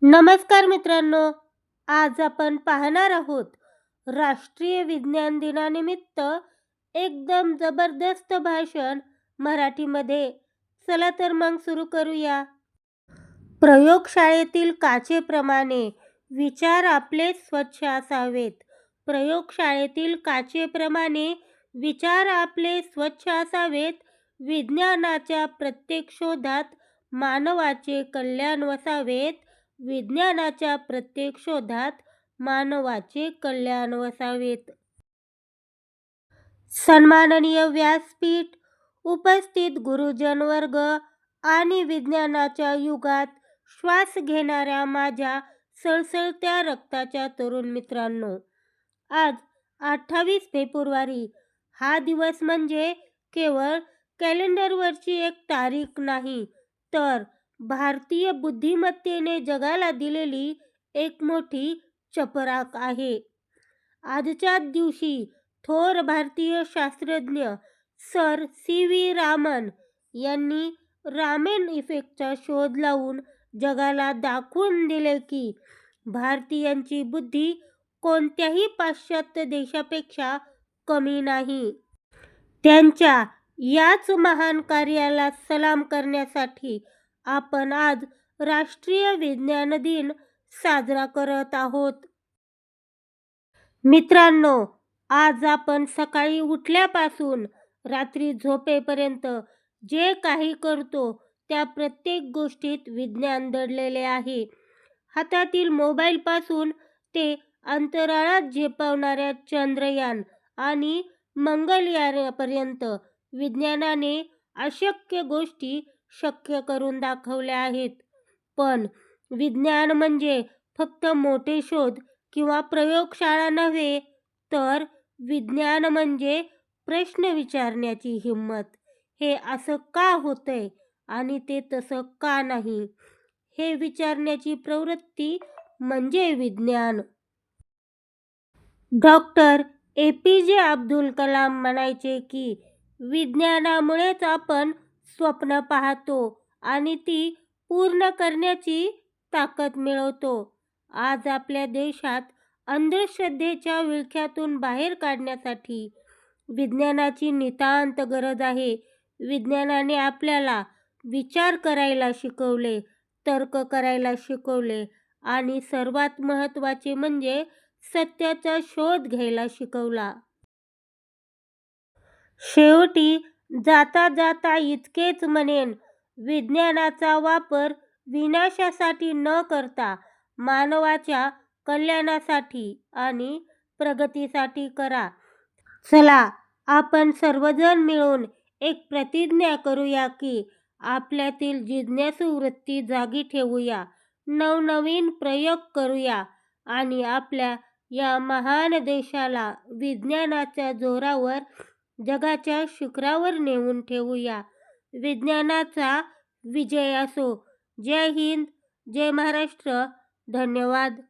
नमस्कार मित्रांनो, आज आपण पाहणार आहोत राष्ट्रीय विज्ञान दिनानिमित्त एकदम जबरदस्त भाषण मराठीमध्ये. चला तर मग सुरू करूया. प्रयोगशाळेतील काचेप्रमाणे विचार आपले स्वच्छ असावेत. प्रयोगशाळेतील काचेप्रमाणे विचार आपले स्वच्छ असावेत. विज्ञानाच्या प्रत्येक शोधात मानवाचे कल्याण वसावेत. विज्ञानाच्या प्रत्येक शोधात मानवाचे कल्याण वसावेत. सन्माननीय व्यासपीठ, उपस्थित गुरुजन वर्ग आणि विज्ञानाच्या युगात श्वास घेणाऱ्या माझ्या सळसळत्या रक्ताच्या तरुण मित्रांनो, आज 28 फेब्रुवारी हा दिवस म्हणजे केवळ कॅलेंडरवरची एक तारीख नाही, तर भारतीय बुद्धिमत्तेने जगाला दिलेली एक मोठी चपराक आहे. आजच्या दिवशी थोर भारतीय शास्त्रज्ञ सर सी.व्ही. रामन यांनी रामन इफेक्टचा शोध लावून जगाला दाखवून दिले की भारतीयांची बुद्धी कोणत्याही पाश्चात्य देशापेक्षा कमी नाही. त्यांच्या याच महान कार्याला सलाम करण्यासाठी आपण आज राष्ट्रीय विज्ञान दिन साजरा करत आहोत. मित्रांनो, आज आपण सकाळी उठल्यापासून रात्री झोपेपर्यंत जे काही करतो त्या प्रत्येक गोष्टीत विज्ञान दडलेले आहे. हातातील मोबाईलपासून ते अंतराळात झेपावणाऱ्या चंद्रयान आणि मंगळयानापर्यंत विज्ञानाने अशक्य गोष्टी शक्य करून दाखवल्या आहेत. पण विज्ञान म्हणजे फक्त मोठे शोध किंवा प्रयोगशाळा नव्हे, तर विज्ञान म्हणजे प्रश्न विचारण्याची हिंमत. हे असं का होतंय आणि ते तसं का नाही, हे विचारण्याची प्रवृत्ती म्हणजे विज्ञान. Doctor APJ. अब्दुल कलाम म्हणायचे की विज्ञानामुळेच आपण स्वप्न पाहतो आणि ती पूर्ण करण्याची ताकद मिळवतो. आज आपल्या देशात अंधश्रद्धेच्या विळख्यातून बाहेर काढण्यासाठी विज्ञानाची नितांत गरज आहे. विज्ञानाने आपल्याला विचार करायला शिकवले, तर्क करायला शिकवले आणि सर्वात महत्त्वाचे म्हणजे सत्याचा शोध घ्यायला शिकवला. शेवटी जाता जाता इतकेच म्हणेन, विज्ञानाचा वापर विनाशासाठी न करता मानवाच्या कल्याणासाठी आणि प्रगतीसाठी करा. चला, आपण सर्वजण मिळून एक प्रतिज्ञा करूया की आपल्यातील जिज्ञासू वृत्ती जागी ठेवूया, नवनवीन प्रयोग करूया आणि आपल्या या महान देशाला विज्ञानाच्या जोरावर जगाच्या शिखरावर नेऊन ठेवूया. विज्ञानाचा विजय असो. जय हिंद, जय महाराष्ट्र. धन्यवाद.